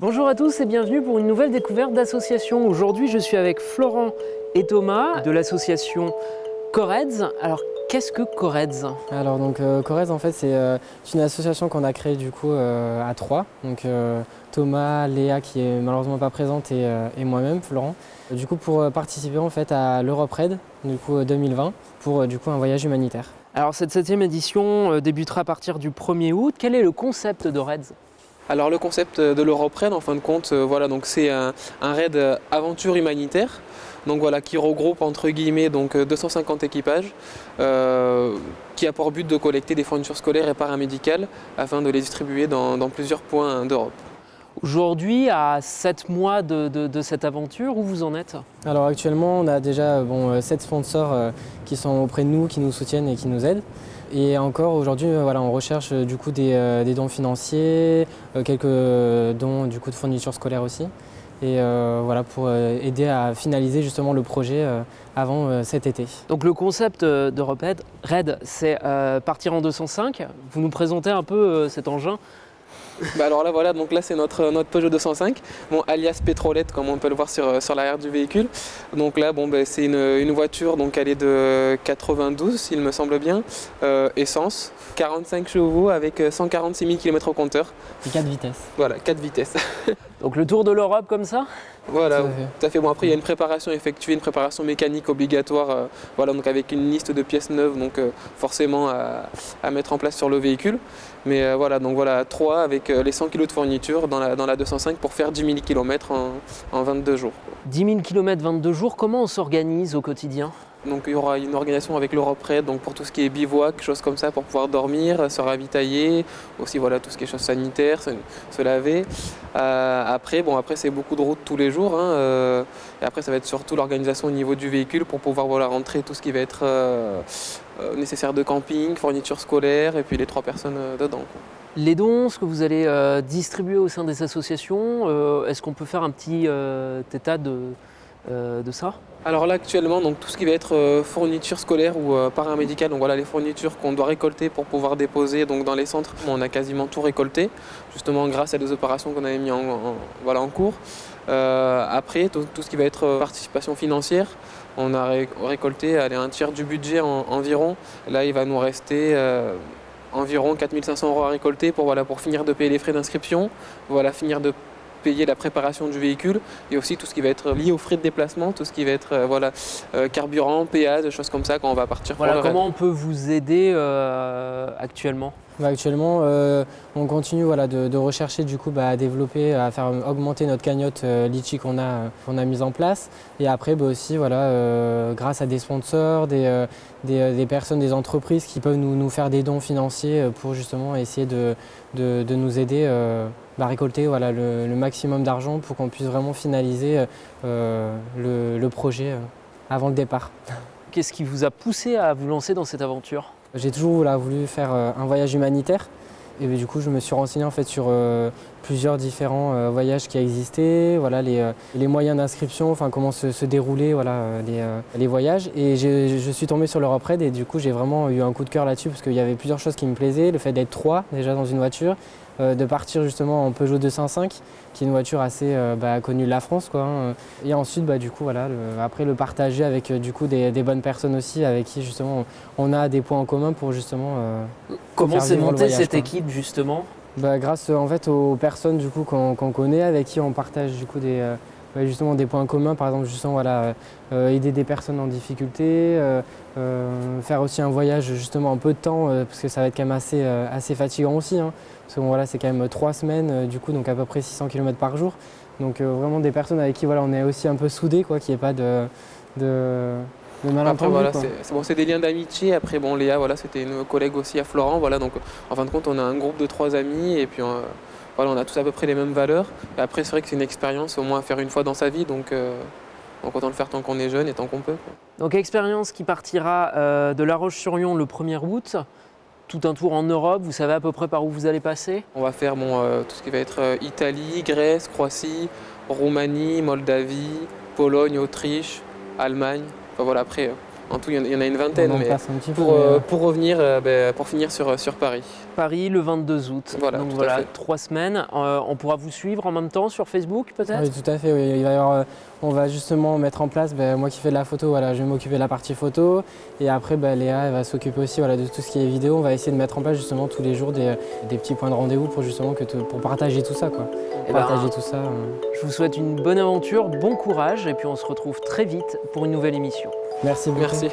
Bonjour à tous et bienvenue pour une nouvelle découverte d'association. Aujourd'hui, je suis avec Florent et Thomas de l'association Correds. Alors, qu'est-ce que Correds? Alors Correds en fait c'est une association qu'on a créée du coup à trois. Donc Thomas, Léa qui est malheureusement pas présente et moi-même Florent. Du coup pour participer en fait à l'Europe Raid du coup 2020 pour du coup un voyage humanitaire. Alors, cette 7e édition débutera à partir du 1er août. Quel est le concept de Reds? Alors le concept de l'Europe Raid, en fin de compte, donc c'est un raid aventure humanitaire, donc voilà, qui regroupe entre guillemets donc 250 équipages, qui a pour but de collecter des fournitures scolaires et paramédicales afin de les distribuer dans plusieurs points d'Europe. Aujourd'hui, à 7 mois de cette aventure, où vous en êtes? Alors actuellement on a déjà 7 sponsors qui sont auprès de nous, qui nous soutiennent et qui nous aident. Et encore aujourd'hui, on recherche du coup des dons financiers, quelques dons du coup de fournitures scolaires aussi. Et pour aider à finaliser justement le projet avant cet été. Donc le concept d'Europe Raid, c'est partir en 205. Vous nous présentez un peu cet engin? Alors là voilà, donc là c'est notre Peugeot 205, alias pétrolette comme on peut le voir sur l'arrière du véhicule. Donc là c'est une voiture, donc elle est de 92 il me semble bien, essence, 45 chevaux avec 146 000 km au compteur. Et 4 vitesses. Voilà, 4 vitesses. Donc le tour de l'Europe comme ça? Voilà, tout à fait. Bon, après, il y a une préparation effectuée, une préparation mécanique obligatoire, donc avec une liste de pièces neuves, donc forcément à mettre en place sur le véhicule. Mais 3 avec les 100 kg de fourniture dans la 205 pour faire 10 000 km en 22 jours. 10 000 km, 22 jours, comment on s'organise au quotidien? Donc il y aura une organisation avec l'Europe Raid, donc pour tout ce qui est bivouac, choses comme ça, pour pouvoir dormir, se ravitailler, aussi tout ce qui est choses sanitaires, se laver. Après c'est beaucoup de routes tous les jours, et après ça va être surtout l'organisation au niveau du véhicule pour pouvoir rentrer tout ce qui va être nécessaire de camping, fourniture scolaire, et puis les 3 personnes dedans. Les dons, ce que vous allez distribuer au sein des associations, est-ce qu'on peut faire un petit état de ça? Alors là actuellement, donc, tout ce qui va être fourniture scolaire ou paramédicale, donc voilà les fournitures qu'on doit récolter pour pouvoir déposer donc, dans les centres, on a quasiment tout récolté, justement grâce à des opérations qu'on avait mis en cours. Après, tout ce qui va être participation financière, on a récolté un tiers du budget environ. Là, il va nous rester environ 4 500 € à récolter pour finir de payer les frais d'inscription, finir de payer la préparation du véhicule et aussi tout ce qui va être lié aux frais de déplacement, tout ce qui va être carburant, péage, des choses comme ça quand on va partir pour le raid. Comment on peut vous aider actuellement? Actuellement, on continue de rechercher à développer, à faire augmenter notre cagnotte Litchi qu'on a mise en place. Et après aussi, grâce à des sponsors, des personnes, des entreprises qui peuvent nous faire des dons financiers pour justement essayer de nous aider à récolter le maximum d'argent pour qu'on puisse vraiment finaliser le projet avant le départ. Qu'est-ce qui vous a poussé à vous lancer dans cette aventure? J'ai toujours voulu faire un voyage humanitaire et du coup je me suis renseigné en fait sur plusieurs différents voyages qui existaient, les moyens d'inscription, comment se déroulaient les voyages, et je suis tombé sur l'Europe Raid et du coup j'ai vraiment eu un coup de cœur là-dessus parce qu'il y avait plusieurs choses qui me plaisaient, le fait d'être 3 déjà dans une voiture, de partir justement en Peugeot 205 qui est une voiture assez connue de la France et ensuite après le partager avec des bonnes personnes aussi avec qui justement on a des points en commun pour justement comment s'est montée cette équipe équipe justement? Grâce en fait aux personnes qu'on connaît, avec qui on partage justement des points communs, par exemple aider des personnes en difficulté, faire aussi un voyage justement en peu de temps parce que ça va être quand même assez fatigant aussi, parce que c'est quand même 3 semaines donc à peu près 600 km par jour, donc vraiment des personnes avec qui on est aussi un peu soudés, qu'il n'y ait pas de malentendu. C'est des liens d'amitié. Après Léa c'était une collègue aussi à Florent, donc en fin de compte on a un groupe de 3 amis et puis on a tous à peu près les mêmes valeurs. Et après c'est vrai que c'est une expérience au moins à faire une fois dans sa vie, donc autant le faire tant qu'on est jeune et tant qu'on peut. Donc expérience qui partira de La Roche-sur-Yon le 1er août, tout un tour en Europe, vous savez à peu près par où vous allez passer? On va faire tout ce qui va être Italie, Grèce, Croatie, Roumanie, Moldavie, Pologne, Autriche, Allemagne. Après En tout, il y en a une vingtaine, On en mais passe un petit peu, pour revenir, pour finir sur Paris. Paris le 22 août. Voilà, donc tout à voilà, fait. 3 semaines. On pourra vous suivre en même temps sur Facebook peut-être? Oui, tout à fait. Oui. Il va y avoir, on va justement mettre en place, moi qui fais de la photo, voilà, je vais m'occuper de la partie photo. Et après, Léa elle va s'occuper aussi voilà, de tout ce qui est vidéo. On va essayer de mettre en place justement tous les jours des petits points de rendez-vous pour justement pour partager tout ça. Quoi. Partager tout ça. Je vous souhaite une bonne aventure, bon courage et puis on se retrouve très vite pour une nouvelle émission. Merci beaucoup. Merci.